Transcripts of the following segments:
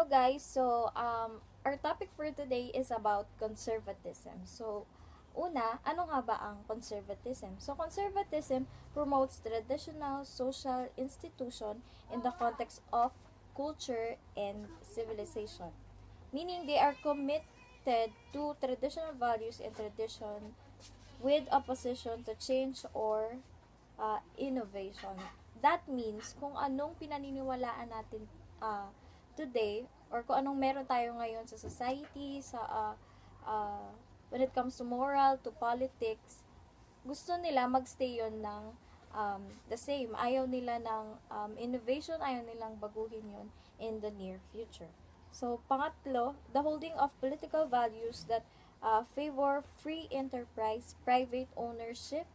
Hello guys, our topic for today is about conservatism. Ano nga ba ang conservatism? So conservatism promotes traditional social institution in the context of culture and civilization. Meaning they are committed to traditional values and tradition with opposition to change or innovation. That means kung anong pinaniniwalaan natin today or kung anong meron tayo ngayon sa society, when it comes to moral, to politics, gusto nila magstay yun ng the same. Ayaw nila ng innovation, ayaw nilang baguhin yun in the near future. So, pangatlo, the holding of political values that favor free enterprise, private ownership,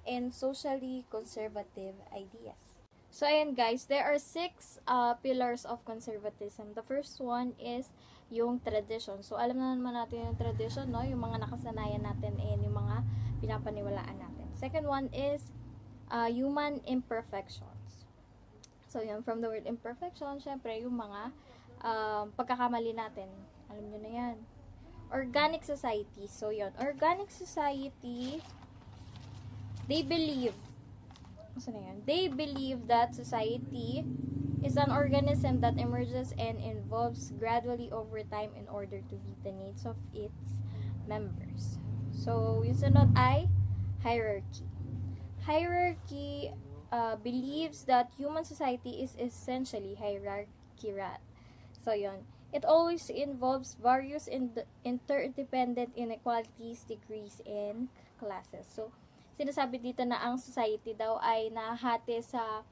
and socially conservative ideas. So, ayan guys, there are 6 pillars of conservatism. The first one is yung tradition. So, alam na naman natin yung tradition, no? Yung mga nakasanayan natin and yung mga pinapaniwalaan natin. Second one is human imperfections. So, yun, from the word imperfection, syempre, yung mga pagkakamali natin. Alam nyo na yan. Organic society. So, yun. Organic society, they believe that society is an organism that emerges and evolves gradually over time in order to meet the needs of its members. So, yung sunod ay hierarchy. Hierarchy believes that human society is essentially hierarchical. So, yun. It always involves various interdependent inequalities, degrees, and classes. So, sinasabi dito na ang society daw ay nahati sa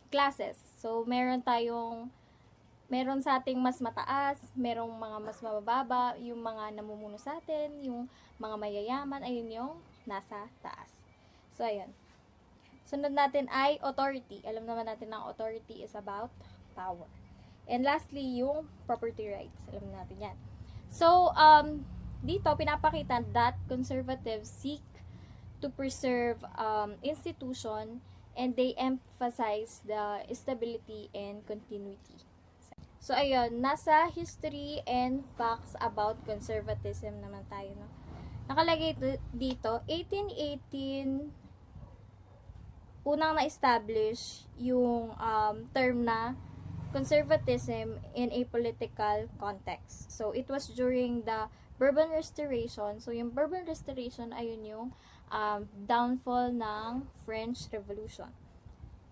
classes. So, meron sa ating mas mataas, merong mga mas mababa, yung mga namumuno sa atin, yung mga mayayaman, ayun yung nasa taas. So, ayun. Sunod natin ay authority. Alam naman natin na authority is about power. And lastly, yung property rights. Alam natin yan. So, dito, pinapakita that conservatives seek to preserve institution and they emphasize the stability and continuity. So, ayun, nasa history and facts about conservatism naman tayo, no? Nakalagay dito, 1818, unang na-establish yung term na conservatism in a political context. So, it was during the Bourbon Restoration. So, yung Bourbon Restoration, ayun yung downfall ng French Revolution.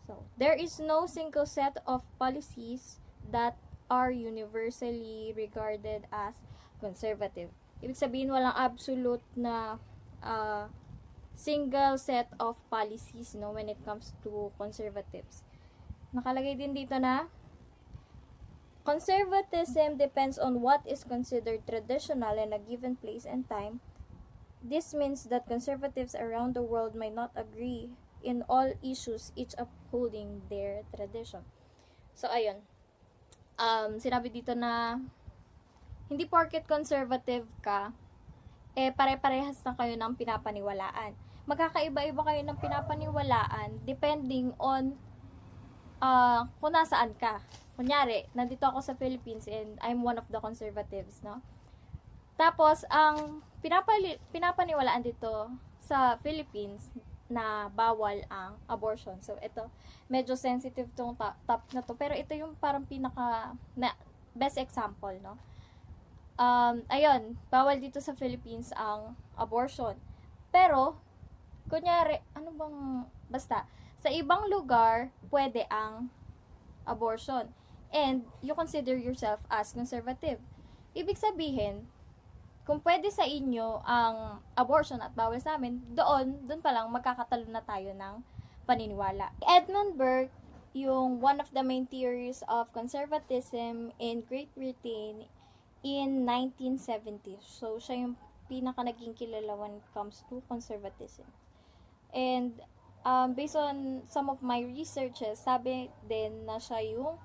So, there is no single set of policies that are universally regarded as conservative. Ibig sabihin, walang absolute na single set of policies, no, when it comes to conservatives. Nakalagay din dito na conservatism depends on what is considered traditional in a given place and time. This means that conservatives around the world may not agree in all issues, each upholding their tradition. So, ayun. Sinabi dito na hindi porket conservative ka, pare-parehas na kayo ng pinapaniwalaan. Magkakaiba-iba kayo ng pinapaniwalaan depending on kung nasaan ka. Kunyari, nandito ako sa Philippines and I'm one of the conservatives, no? Tapos, ang pinapaniwalaan dito sa Philippines na bawal ang abortion. So, ito, medyo sensitive tong top na to. Pero ito yung parang best example, no? Ayun, bawal dito sa Philippines ang abortion. Pero, kunyari, basta, sa ibang lugar, pwede ang abortion. And, you consider yourself as conservative. Ibig sabihin, kung pwede sa inyo ang abortion at bawal sa amin, doon pa lang magkakatalo na tayo ng paniniwala. Edmund Burke, yung one of the main theories of conservatism in Great Britain in 1970. So, siya yung pinaka naging kilala when it comes to conservatism. And, based on some of my researches, sabi din na siya yung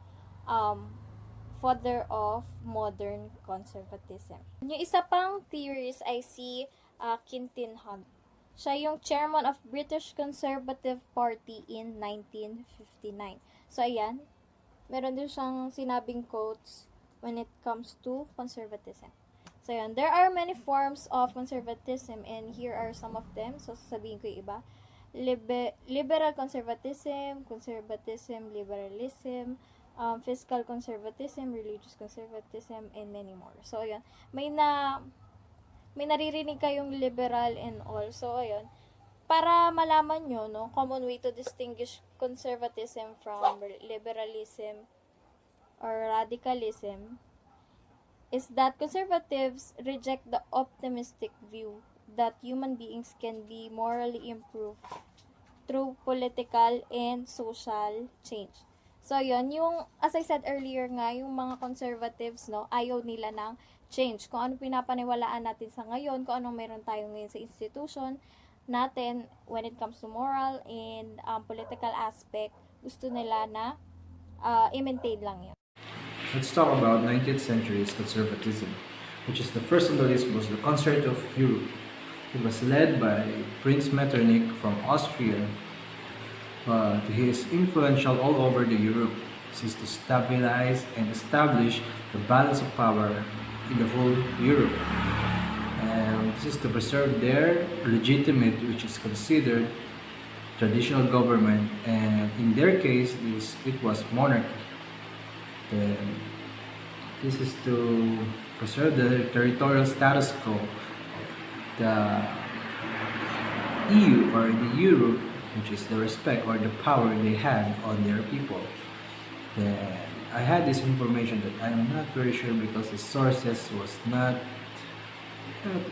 father of modern conservatism. Yung isa pang theories ay si Quintin Hunt. Siya yung chairman of British Conservative Party in 1959. So, ayan. meron din siyang sinabing quotes when it comes to conservatism. So, yun. There are many forms of conservatism and here are some of them. So, sasabihin ko yung iba. Liberal conservatism, conservatism, liberalism, fiscal conservatism, religious conservatism, and many more. So, ayun. May naririnig kayong liberal and all. So, ayun. Para malaman nyo, no, common way to distinguish conservatism from liberalism or radicalism is that conservatives reject the optimistic view that human beings can be morally improved through political and social change. So, yon yung, as I said earlier nga, yung mga conservatives, no, ayaw nila ng change. Kung ano pinapaniwalaan natin sa ngayon, kung anong meron tayo ngayon sa institution natin, when it comes to moral and political aspect, gusto nila na i-maintain lang yun. Let's talk about 19th century's conservatism, which is the first on the list was the Concert of Europe. It was led by Prince Metternich from Austria, but he is influential all over the Europe. This is to stabilize and establish the balance of power in the whole Europe. And this is to preserve their legitimate, which is considered traditional government, and in their case, it was monarchy. Then this is to preserve the territorial status quo of the EU or the Europe, which is the respect or the power they had on their people. Then I had this information that I am not very sure because the sources was not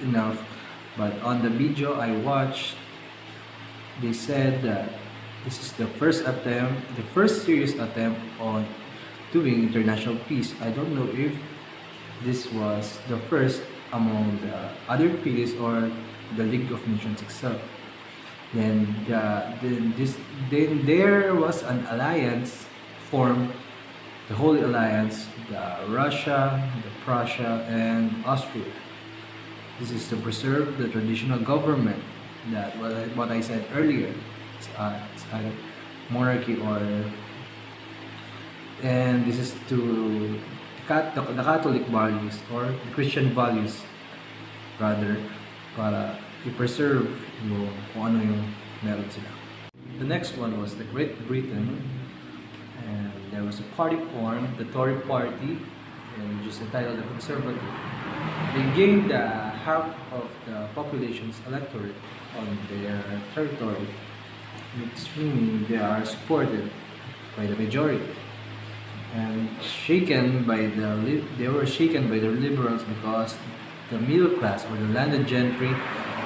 enough, but on the video I watched, they said that this is the first serious attempt on doing international peace. I don't know if this was the first among the other peace or the League of Nations itself. Then there was an alliance formed, the Holy Alliance, the Russia, the Prussia, and Austria. This is to preserve the traditional government that what I said earlier. It's either monarchy or, and this is to the Catholic values or the Christian values rather, para i-preserve yung kung ano yung meron sila. The next one was the Great Britain, and there was a party formed, the Tory Party, which is entitled the Conservative. They gained half of the population's electorate on their territory, which means they are supported by the majority. And they were shaken by the liberals because the middle class or the landed gentry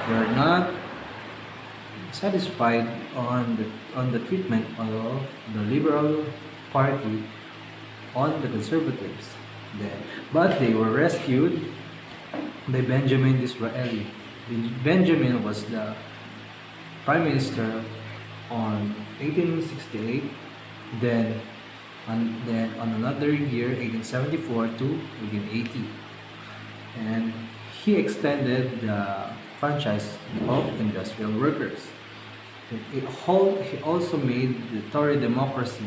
were not satisfied on the treatment of the Liberal Party on the Conservatives. But they were rescued by Benjamin Disraeli. Benjamin was the Prime Minister on 1868, then on another year, 1874 to 1880. And he extended the franchise of industrial workers. He also made the Tory democracy,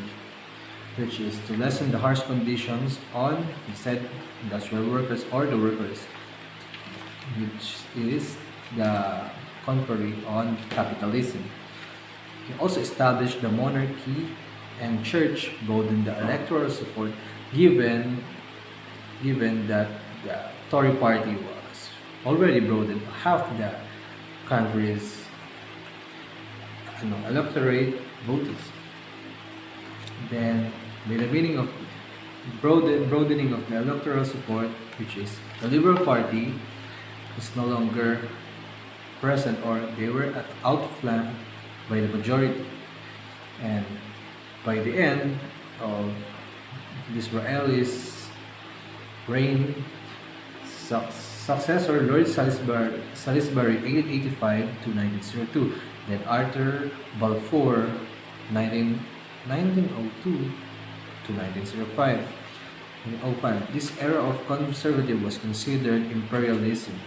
which is to lessen the harsh conditions on the said industrial workers or the workers, which is the contrary on capitalism. He also established the monarchy and church, broadened the electoral support given that the Tory party was already broadened half the country's electorate voters. Then, by the meaning of broadening of the electoral support, which is the Liberal Party is no longer present, or they were outflanked by the majority. And by the end of Disraeli's reign, successor Lord Salisbury 1885 to 1902, then Arthur Balfour 1902 to 1905. This era of conservative was considered imperialism.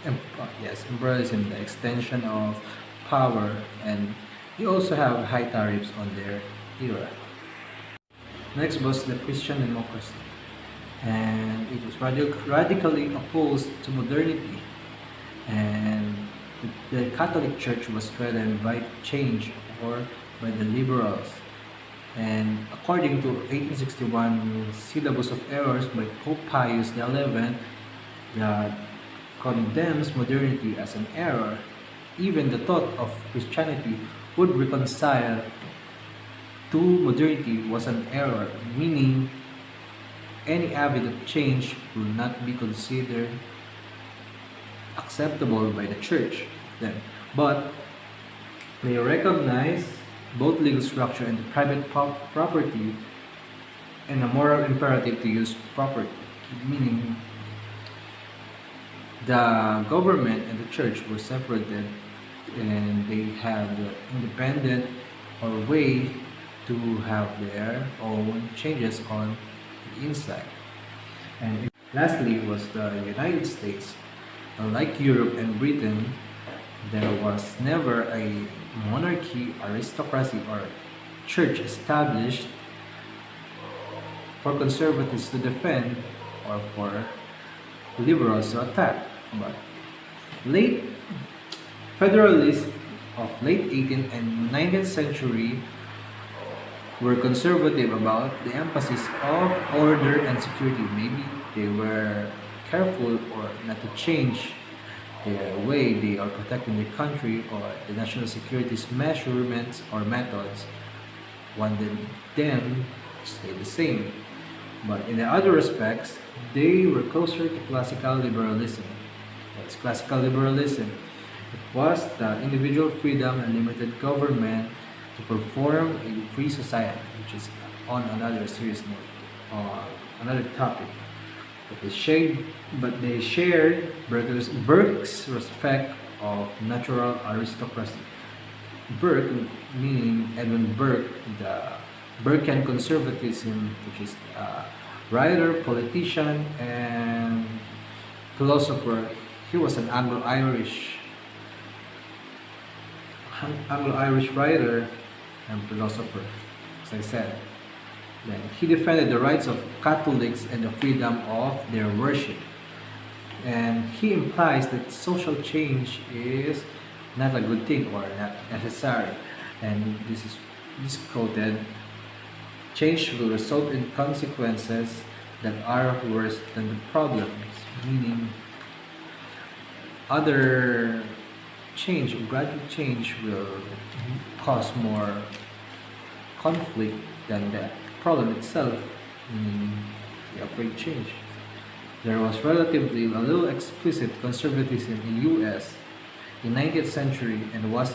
Imperialism, the extension of power, and they also have high tariffs on their era. Next was the Christian democracy, and it was radically opposed to modernity. And the Catholic Church was threatened by change or by the liberals. And according to 1861 Syllabus of Errors by Pope Pius XI, that condemns modernity as an error, even the thought of Christianity would reconcile to modernity was an error, meaning any avid of change will not be considered acceptable by the church then. But they recognize both legal structure and the private property and a moral imperative to use property, meaning the government and the church were separated and they have the independent or way to have their own changes on the inside. And lastly was the United States. Unlike Europe and Britain, there was never a monarchy, aristocracy, or church established for conservatives to defend or for liberals to attack. But late federalists of late 18th and 19th century were conservative about the emphasis of order and security. Maybe they were careful or not to change the way they are protecting the country or the national security's measurements or methods wanted them to stay the same. But in the other respects, they were closer to classical liberalism. What's classical liberalism? It was the individual freedom and limited government to perform a free society, which is on another serious note, another topic. But they shared Burke's respect of natural aristocracy. Burke, meaning Edmund Burke, the Burkean conservatism, which is a writer, politician, and philosopher. He was an Anglo-Irish writer and philosopher, as I said. Then he defended the rights of Catholics and the freedom of their worship. And he implies that social change is not a good thing or not necessary. And this quoted, change will result in consequences that are worse than the problems, meaning other change, gradual change will cause more conflict than the problem itself, meaning the afraid change. There was relatively a little explicit conservatism in US in 19th century and was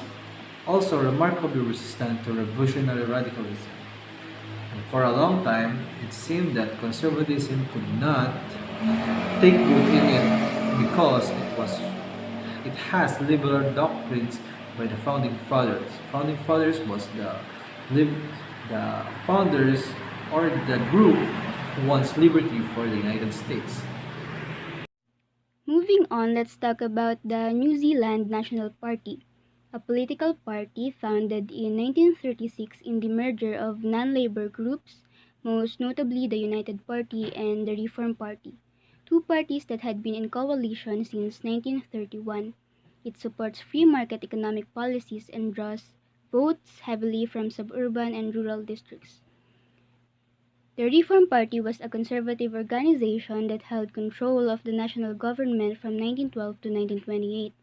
also remarkably resistant to revolutionary radicalism. And for a long time, it seemed that conservatism could not take root in it because it has liberal doctrines by the founding fathers. Founding fathers was the founders or the group who wants liberty for the United States. Moving on, let's talk about the New Zealand National Party, a political party founded in 1936 in the merger of non-labor groups, most notably the United Party and the Reform Party, two parties that had been in coalition since 1931. It supports free market economic policies and draws votes heavily from suburban and rural districts. The Reform Party was a conservative organization that held control of the national government from 1912 to 1928.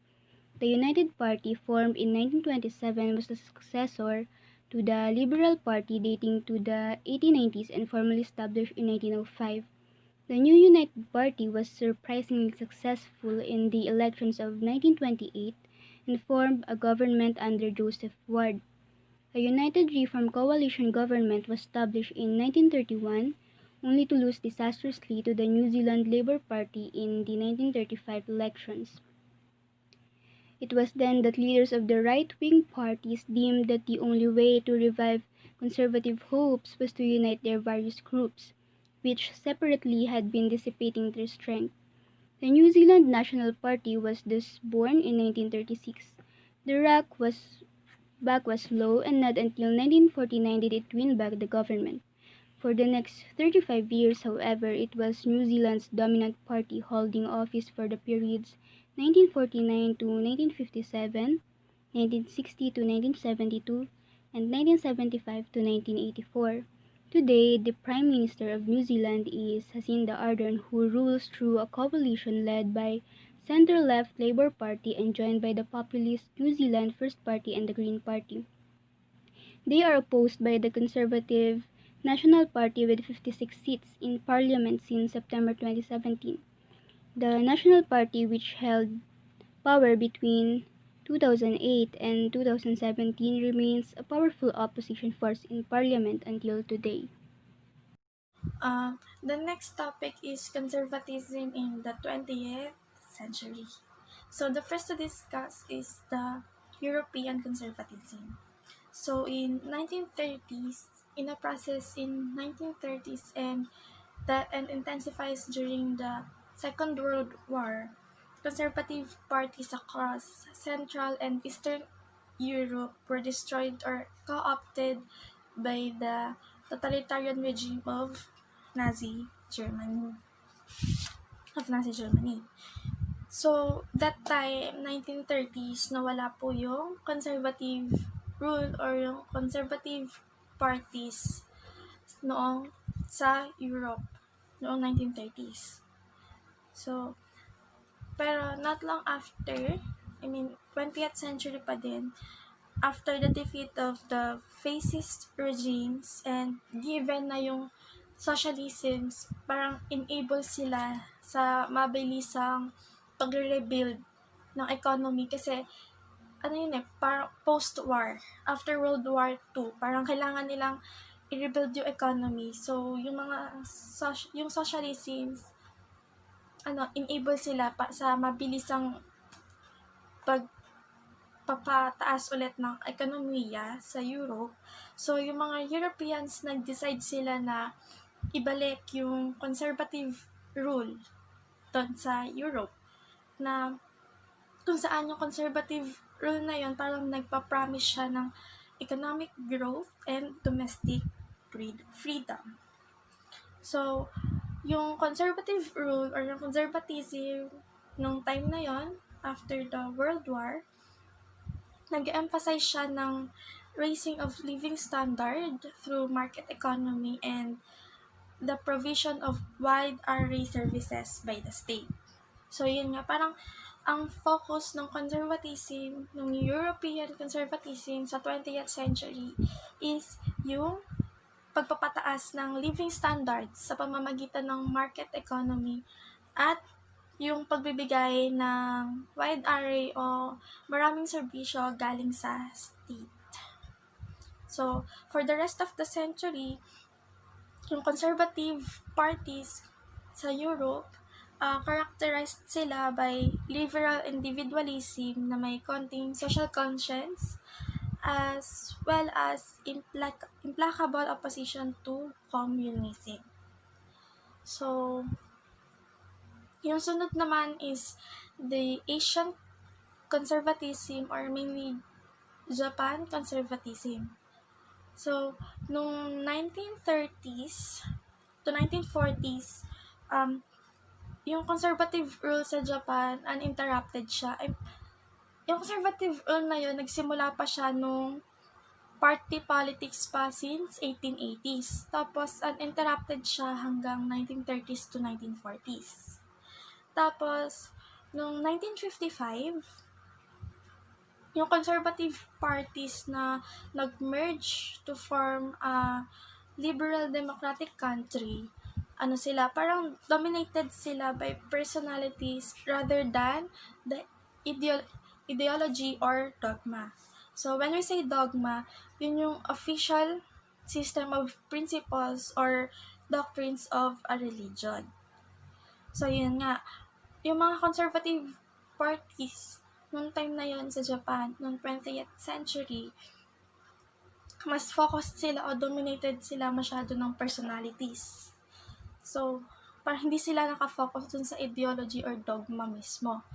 The United Party, formed in 1927, was the successor to the Liberal Party dating to the 1890s and formally established in 1905. The new United Party was surprisingly successful in the elections of 1928 and formed a government under Joseph Ward. A united reform coalition government was established in 1931, only to lose disastrously to the New Zealand Labour Party in the 1935 elections. It was then that leaders of the right-wing parties deemed that the only way to revive conservative hopes was to unite their various groups, which separately had been dissipating their strength. The New Zealand National Party was thus born in 1936. The back was low, and not until 1949 did it win back the government. For the next 35 years, however, it was New Zealand's dominant party holding office for the periods 1949 to 1957, 1960 to 1972, and 1975 to 1984. Today, the Prime Minister of New Zealand is Jacinda Ardern, who rules through a coalition led by centre-left Labour Party and joined by the populist New Zealand First Party and the Green Party. They are opposed by the Conservative National Party with 56 seats in Parliament since September 2017. The National Party, which held power between 2008 and 2017, remains a powerful opposition force in Parliament until today. The next topic is conservatism in the 20th century. So the first to discuss is the European conservatism. So in 1930s, in a process in 1930s and intensifies during the Second World War, conservative parties across Central and Eastern Europe were destroyed or co-opted by the totalitarian regime of Nazi Germany. So, that time, 1930s, nawala po yung conservative rule or yung conservative parties noong sa Europe noong 1930s. So, pero not long after, 20th century pa din, after the defeat of the fascist regimes and given na yung socialisms, parang enable sila sa mabilisang pagre-rebuild ng economy kasi parang post-war, after World War II, parang kailangan nilang i-rebuild yung economy. So, yung mga yung socialisms, enable sila sa mabilisang pagpapataas ulit ng ekonomiya sa Europe. So, yung mga Europeans nag-decide sila na ibalik yung conservative rule doon sa Europe, na kung saan yung conservative rule na yun parang nagpa-promise siya ng economic growth and domestic freedom. So, yung conservative rule or yung conservatism nung time na yon after the World War, nag-emphasize siya ng raising of living standard through market economy and the provision of wide array services by the state. So, yun nga, parang ang focus ng conservatism, ng European conservatism sa 20th century is yung pagpapataas ng living standards sa pamamagitan ng market economy at yung pagbibigay ng wide array o maraming serbisyo galing sa state. So, for the rest of the century, yung conservative parties sa Europe, characterized sila by liberal individualism na may konting social conscience as well as implacable opposition to communism. So, yung sunod naman is the Asian conservatism or mainly Japan conservatism. So, nung 1930s to 1940s, yung conservative rule sa Japan, uninterrupted siya. Yung conservative rule na yun, nagsimula pa siya nung party politics pa since 1880s. Tapos, uninterrupted siya hanggang 1930s to 1940s. Tapos, nung 1955, yung conservative parties na nag-merge to form a liberal democratic country, parang dominated sila by personalities rather than the ideology or dogma. So, when we say dogma, yun yung official system of principles or doctrines of a religion. So, yun nga, yung mga conservative parties noong time na yun sa Japan, noong 20th century, mas focused sila o dominated sila masyado ng personalities. So, parang hindi sila nakafocus dun sa ideology or dogma mismo.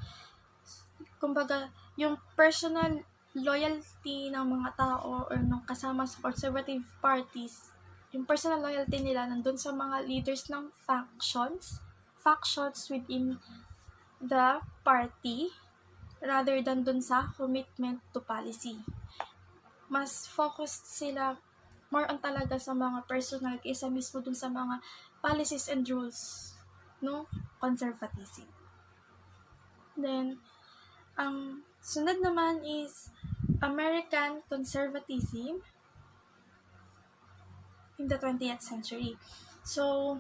Kumbaga, yung personal loyalty ng mga tao or ng kasama sa conservative parties, yung personal loyalty nila nandun sa mga leaders ng factions within the party rather than dun sa commitment to policy. Mas focused sila more on talaga sa mga personal kaysa mismo dun sa mga policies and rules no conservatism. Then, ang sunod naman is American conservatism in the 20th century. So,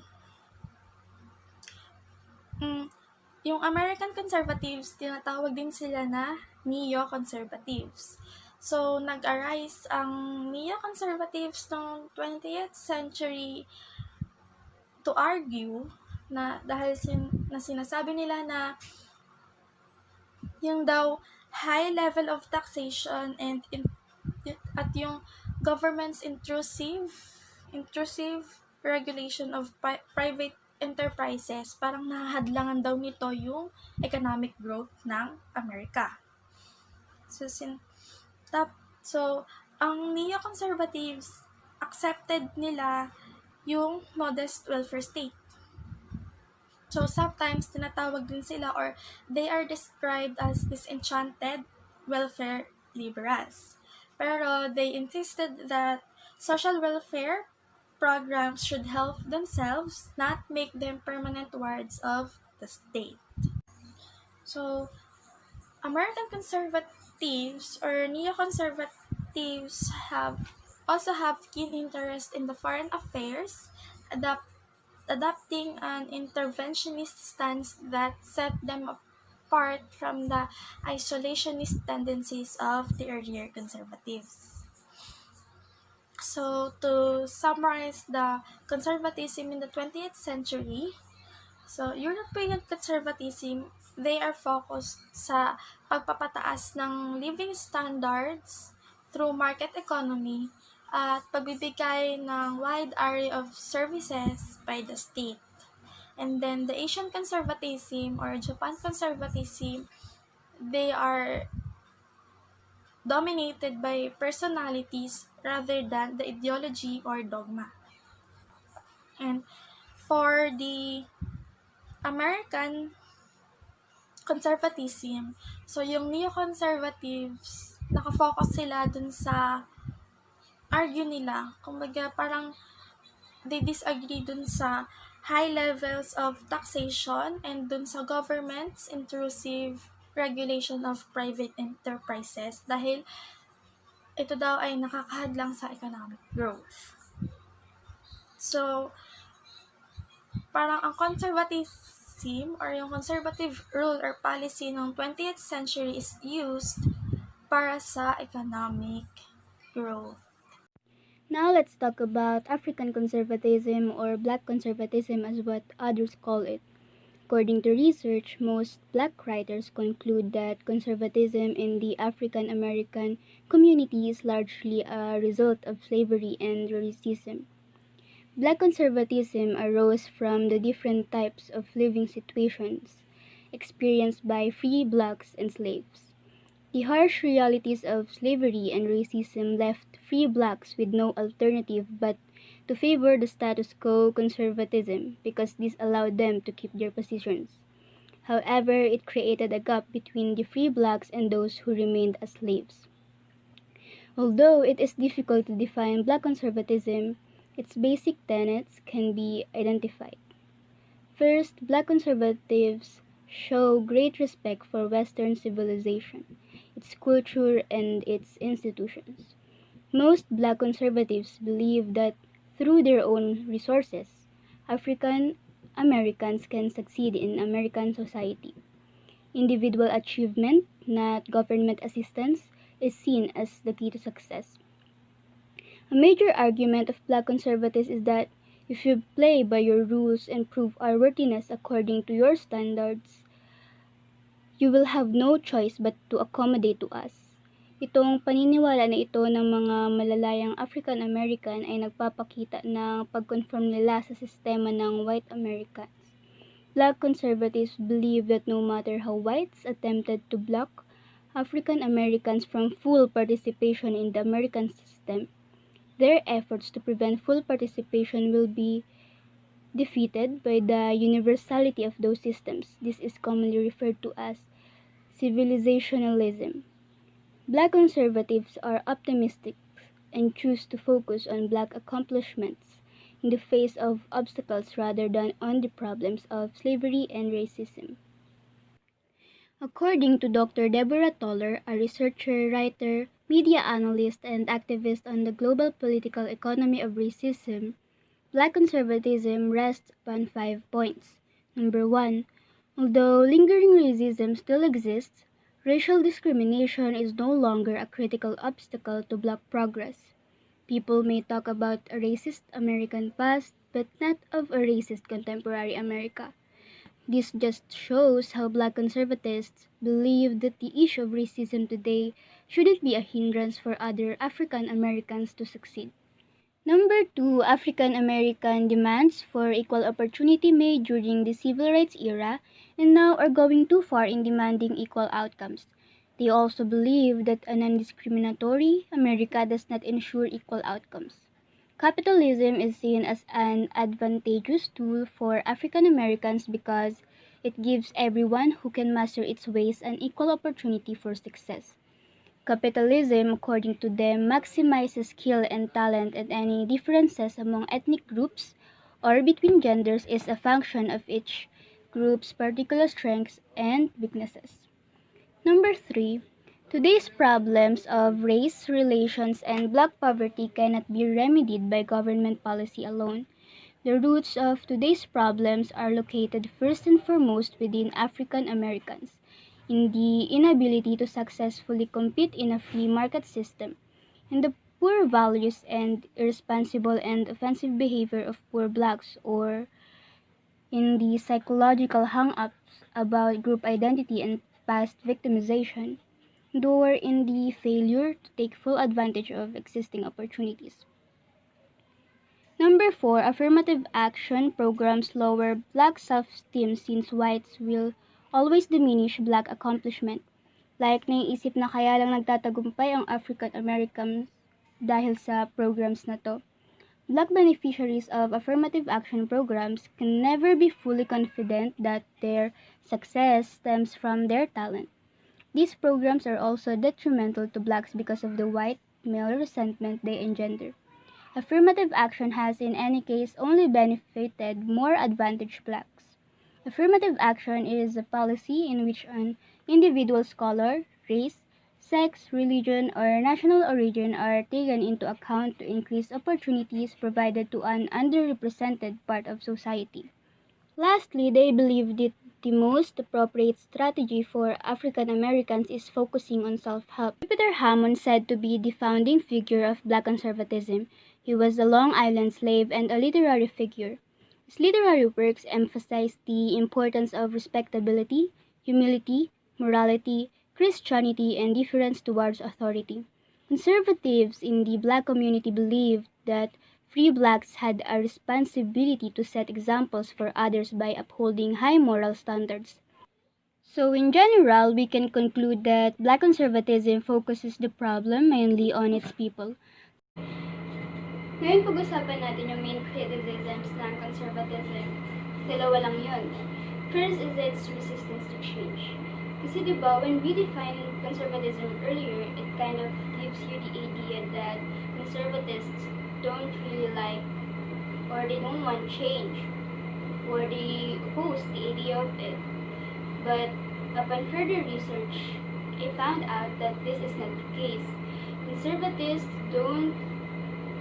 yung American conservatives, tinatawag din sila na neo-conservatives. So, nag-arise ang neo-conservatives noong 20th century to argue na dahil na sinasabi nila na yung daw high level of taxation at yung government's intrusive regulation of private enterprises, parang nahahadlangan daw nito yung economic growth ng Amerika. So, ang neo-conservatives accepted nila yung modest welfare state. So, sometimes tinatawag din sila or they are described as disenchanted welfare liberals. Pero they insisted that social welfare programs should help themselves, not make them permanent wards of the state. So, American conservatives or neo-conservatives also have keen interest in the foreign affairs, adopting an interventionist stance that set them apart from the isolationist tendencies of the earlier conservatives. So, to summarize the conservatism in the 20th century, so European conservatism, they are focused sa pagpapataas ng living standards through market economy at pagbibigay ng wide array of services by the state. And then the Asian conservatism or Japan conservatism, they are dominated by personalities rather than the ideology or dogma. And for the American conservatism, so yung neo-conservatives, nakafocus sila dun sa argue nila. Kumbaga parang they disagree dun sa high levels of taxation and dun sa government's intrusive regulation of private enterprises dahil ito daw ay nakakahadlang sa economic growth. So, parang ang conservatism or yung conservative rule or policy ng 20th century is used para sa economic growth. Now let's talk about African conservatism or Black conservatism as what others call it. According to research, most Black writers conclude that conservatism in the African American community is largely a result of slavery and racism. Black conservatism arose from the different types of living situations experienced by free blacks and slaves. The harsh realities of slavery and racism left free blacks with no alternative but to favor the status quo conservatism because this allowed them to keep their positions. However, it created a gap between the free blacks and those who remained as slaves. Although it is difficult to define Black conservatism, its basic tenets can be identified. First, Black conservatives show great respect for Western civilization, its culture, and its institutions. Most Black conservatives believe that through their own resources, African Americans can succeed in American society. Individual achievement, not government assistance, is seen as the key to success. A major argument of Black conservatives is that if you play by your rules and prove our worthiness according to your standards, you will have no choice but to accommodate to us. Itong paniniwala na ito ng mga malalayang African American ay nagpapakita ng pag-conform nila sa sistema ng white Americans. Black conservatives believe that no matter how whites attempted to block African Americans from full participation in the American system, their efforts to prevent full participation will be defeated by the universality of those systems. This is commonly referred to as civilizationalism. Black conservatives are optimistic and choose to focus on black accomplishments in the face of obstacles rather than on the problems of slavery and racism. According to Dr. Deborah Toller, a researcher, writer, media analyst, and activist on the global political economy of racism, Black conservatism rests upon 5 points. Number 1. Although lingering racism still exists, racial discrimination is no longer a critical obstacle to black progress. People may talk about a racist American past, but not of a racist contemporary America. This just shows how black conservatists believe that the issue of racism today shouldn't be a hindrance for other African Americans to succeed. Number 2, African American demands for equal opportunity made during the civil rights era and now are going too far in demanding equal outcomes. They also believe that a non-discriminatory America does not ensure equal outcomes. Capitalism is seen as an advantageous tool for African Americans because it gives everyone who can master its ways an equal opportunity for success. Capitalism, according to them, maximizes skill and talent, and any differences among ethnic groups or between genders is a function of each group's particular strengths and weaknesses. Number 3, today's problems of race relations and black poverty cannot be remedied by government policy alone. The roots of today's problems are located first and foremost within African Americans, in the inability to successfully compete in a free market system, in the poor values and irresponsible and offensive behavior of poor blacks, or in the psychological hang-ups about group identity and past victimization, or in the failure to take full advantage of existing opportunities. Number 4, affirmative action programs lower black self-esteem since whites will always diminish black accomplishment. Like naiisip na kaya lang nagtatagumpay ang African Americans dahil sa programs na to. Black beneficiaries of affirmative action programs can never be fully confident that their success stems from their talent. These programs are also detrimental to blacks because of the white male resentment they engender. Affirmative action has in any case only benefited more advantaged blacks. Affirmative action is a policy in which an individual's color, race, sex, religion, or national origin are taken into account to increase opportunities provided to an underrepresented part of society. Lastly, they believe that the most appropriate strategy for African Americans is focusing on self-help. Jupiter Hammond said to be the founding figure of black conservatism. He was a Long Island slave and a literary figure. His literary works emphasized the importance of respectability, humility, morality, Christianity, and deference towards authority. Conservatives in the black community believed that free blacks had a responsibility to set examples for others by upholding high moral standards. So in general, we can conclude that black conservatism focuses the problem mainly on its people. Ngayon pag-usapan natin yung main criticisms ng conservatism. Dalawa lang yun. First is its resistance to change. Kasi diba, when we define conservatism earlier, it kind of gives you the idea that conservatives don't really like, or they don't want change, or they oppose the idea of it. But upon further research, I found out that this is not the case. Conservatives don't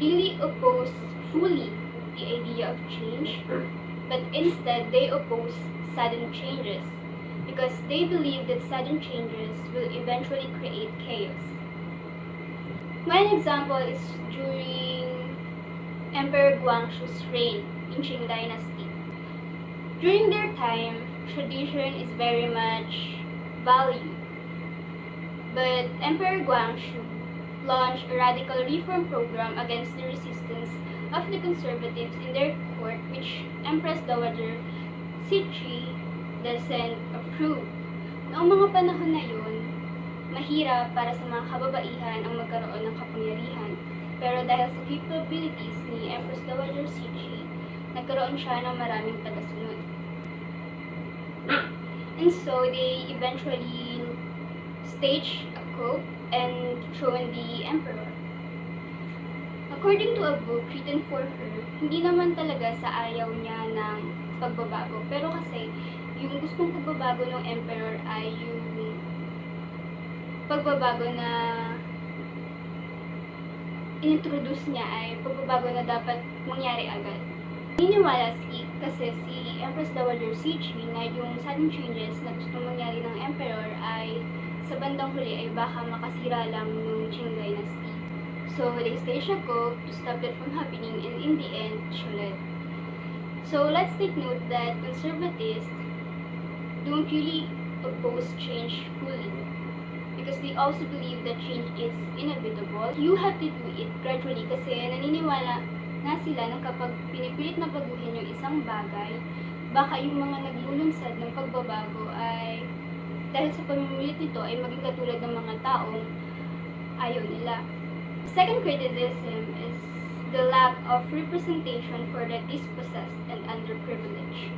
really oppose fully the idea of change, but instead they oppose sudden changes because they believe that sudden changes will eventually create chaos. One example is during Emperor Guangxu's reign in Qing Dynasty. During their time, tradition is very much valued, but Emperor Guangxu launched a radical reform program against the resistance of the conservatives in their court, which Empress Dowager Cixi doesn't approve. Noong mga panahon na yun, mahirap para sa mga kababaihan ang magkaroon ng kapangyarihan. Pero dahil sa capabilities ni Empress Dowager Cixi, nagkaroon siya ng maraming tagasunod. And so, they eventually staged a coup and throned the emperor. According to a book written for her, hindi naman talaga sa ayaw niya ng pagbabago. Pero kasi, yung gustong pagbabago ng emperor ay yung pagbabago na inintroduce niya ay pagbabago na dapat mangyari agad. Naniniwala kasi si Empress Dowager Cixi na yung sudden changes na gustong mangyari ng emperor ay sa bandang huli ay baka makasira lang ng Qing dynasty. So, they staged a coup to stop that from happening, and in the end, sulit. So, let's take note that conservatives don't really oppose change fully because they also believe that change is inevitable. You have to do it gradually kasi naniniwala na sila na kapag pinipilit na baguhin yung isang bagay, baka yung mga naglulunsad ng pagbabago ay dahil sa pamimilit nito ay maging katulad ng mga taong ayaw nila. Second criticism is the lack of representation for the dispossessed and underprivileged.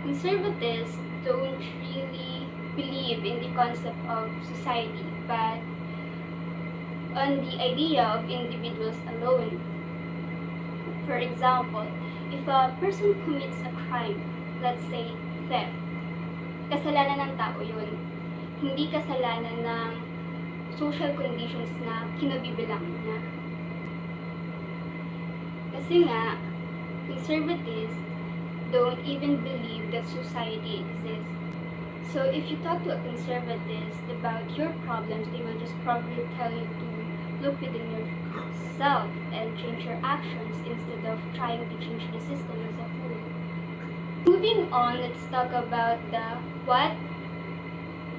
Conservatives don't really believe in the concept of society, but on the idea of individuals alone. For example, if a person commits a crime, let's say theft, kasalanan ng tao yun, hindi kasalanan ng social conditions na kinabibilang niya. Kasi nga, conservatives don't even believe that society exists. So if you talk to a conservatist about your problems, they will just probably tell you to look within yourself and change your actions instead of trying to change the system as a whole. Moving on, let's talk about the what,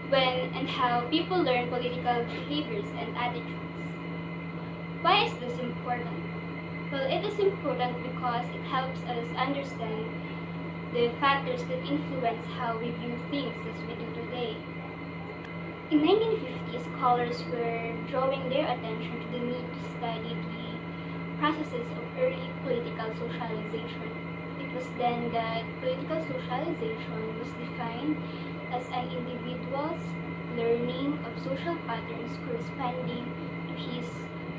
when, and how people learn political behaviors and attitudes. Why is this important? Well, it is important because it helps us understand the factors that influence how we view things as we do today. In 1950, scholars were drawing their attention to the need to study the processes of early political socialization. It was then that political socialization was defined as an individual's learning of social patterns corresponding to his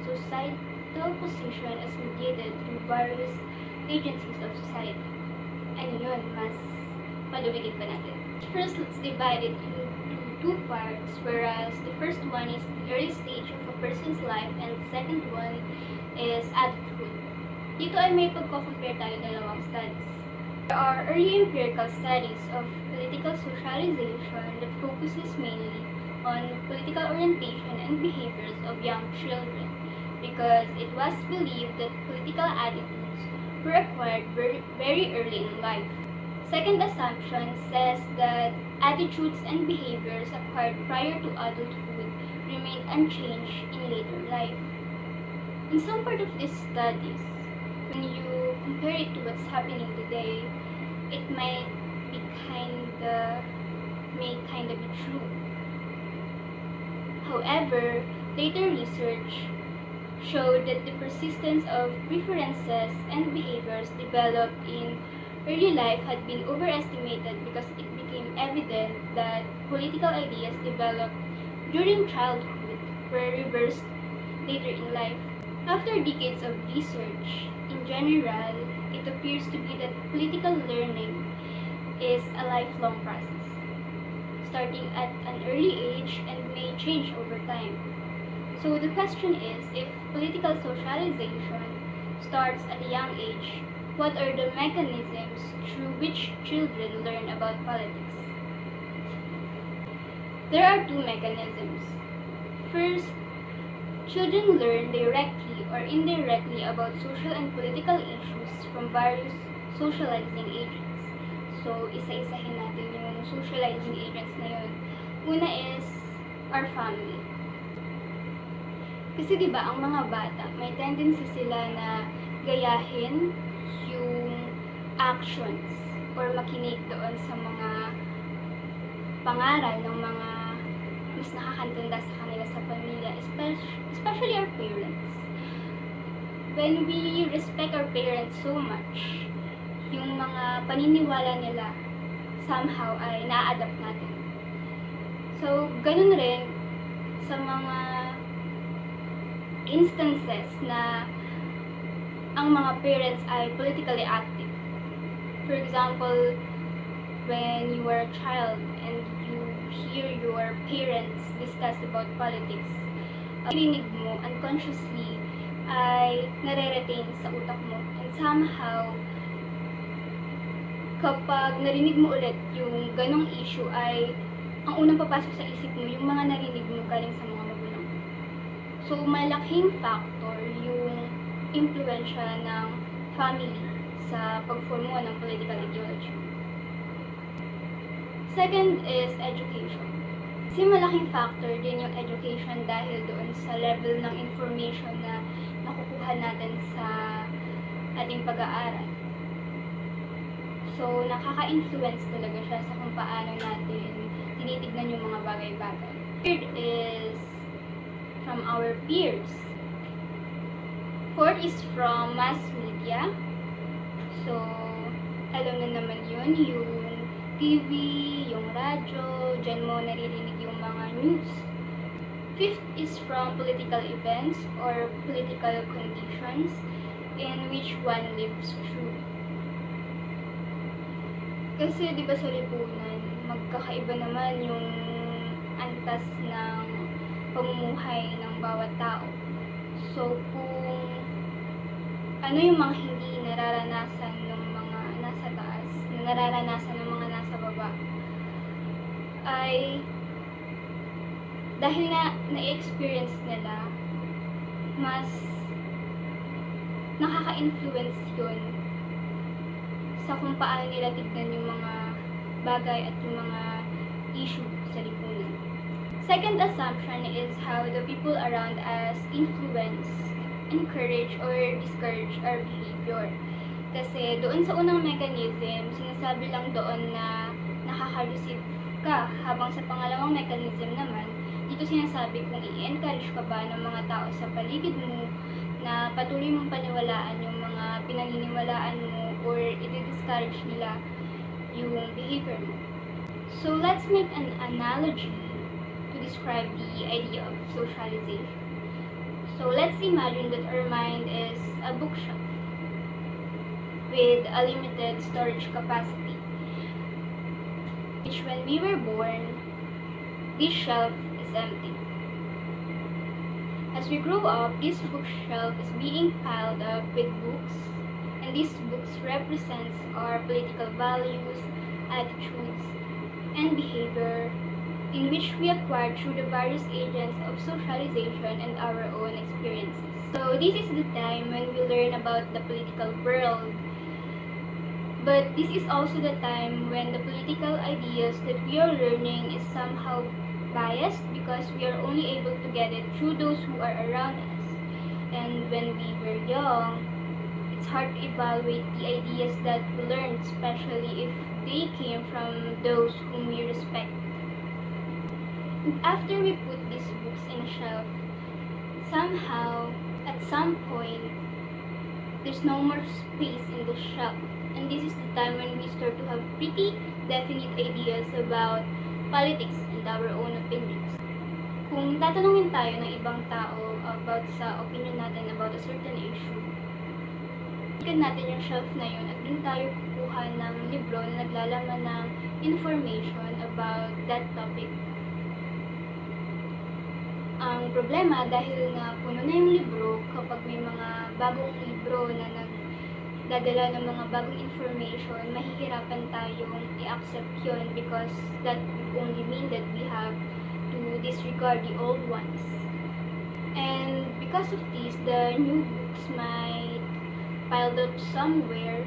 societal position as mediated through various agencies of society. And yun, mas paluwigin pa natin. First, let's divide it into two parts, whereas the first one is the early stage of a person's life and the second one is adulthood. Dito ay may pagko-compare tayo dalawang studies. There are early empirical studies of political socialization that focuses mainly on political orientation and behaviors of young children because it was believed that political attitudes were acquired very early in life. Second assumption says that attitudes and behaviors acquired prior to adulthood remain unchanged in later life. In some part of these studies, when you compare it to what's happening today, it may kinda be true. However, later research showed that the persistence of preferences and behaviors developed in early life had been overestimated because it became evident that political ideas developed during childhood were reversed later in life. After decades of research, in general, it appears to be that political learning is a lifelong process, starting at an early age and may change over time. So the question is, if political socialization starts at a young age, what are the mechanisms through which children learn about politics? There are two mechanisms. First, children learn directly or indirectly about social and political issues from various socializing agents. So, isa-isahin natin yung socializing agents na yun. Una is our family. Kasi diba, ang mga bata, may tendency sila na gayahin yung actions or makinig doon sa mga pangaral ng mga mas nakakantanda sa kanila sa pamilya, especially our parents. when we respect our parents so much, yung mga paniniwala nila somehow ay na-adapt natin. So, ganun rin sa mga instances na ang mga parents ay politically active. For example, when you were a child and you hear your parents discuss about politics, rinig mo unconsciously ay nare-retain sa utak mo. And somehow, kapag narinig mo ulit yung ganong issue ay ang unang papasok sa isip mo yung mga narinig mo galing sa mga magulang. So, malaking factor yung impluensya ng family sa pag-form mo ng political ideology. Second is education. Kasi malaking factor din yung education dahil doon sa level ng information na nakukuha natin sa ating pag-aaral. So, nakaka-influence talaga siya sa kung paano natin tinitignan yung mga bagay-bagay. Third is from our peers. Fourth is from mass media. So, alam na naman yun, yung TV, yung radyo, dyan mo naririnig yung mga news. Fifth is from political events or political conditions in which one lives through. Kasi di ba sa lipunan, magkakaiba naman yung antas ng pamumuhay ng bawat tao. So, kung ano yung mga hindi nararanasan ng mga nasa taas, na nararanasan ng mga nasa baba, ay dahil na-experience nila, mas nakaka-influence yun sa kung paano nila tignan yung mga bagay at yung mga issue sa lipunan. Second assumption is how the people around us influence, encourage, or discourage our behavior. Kasi doon sa unang mechanism, sinasabi lang doon na nakaka-receive ka, habang sa pangalawang mechanism naman, dito sinasabi kung i-encourage ka ba ng mga tao sa paligid mo na patuloy mong paniwalaan yung mga pinaniniwalaan mo or i-discourage nila yung behavior mo. So, let's make an analogy to describe the idea of socialization. So, let's imagine that our mind is a bookshelf with a limited storage capacity, which when we were born, this shelf is empty. As we grow up, this bookshelf is being piled up with books, and these books represents our political values, attitudes, and behavior in which we acquired through the various agents of socialization and our own experiences. So this is the time when we learn about the political world, but this is also the time when the political ideas that we are learning is somehow biased because we are only able to get it through those who are around us. And when we were young, it's hard to evaluate the ideas that we learned, especially if they came from those whom we respect. And after we put these books in a shelf, somehow, at some point, there's no more space in the shelf. And this is the time when we start to have pretty definite ideas about politics and our own opinions. Kung tatanungin tayo ng ibang tao about sa opinion natin about a certain issue, ikan natin yung shelf na yun at dun tayo kukuha ng libro na naglalaman ng information about that topic. Ang problema, dahil nga puno na yung libro, kapag may mga bagong libro na nagdadala ng mga bagong information, mahihirapan tayong i-accept yun because that would only mean that we have to disregard the old ones. And because of this, the new books might piled up somewhere,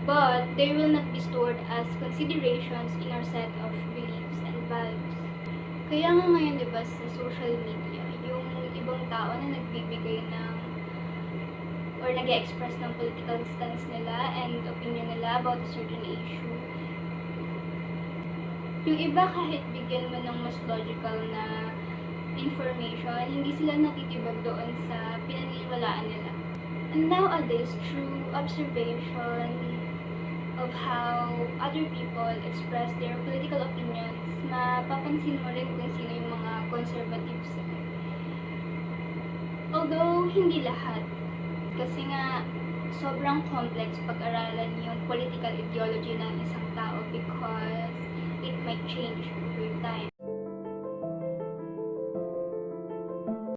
but they will not be stored as considerations in our set of beliefs and values. Kaya nga ngayon, diba, sa social media, yung ibang tao na nagbibigay ng or nag-express ng political stance nila and opinion nila about a certain issue, yung iba kahit bigyan mo ng mas logical na information, hindi sila natitibag doon sa pinaniniwalaan nila. And nowadays, through observation of how other people express their political opinions, mapapansin mo rin kung sino yung mga conservatives. Although, hindi lahat. Kasi nga, sobrang complex pag-aralan yung political ideology ng isang tao because it might change over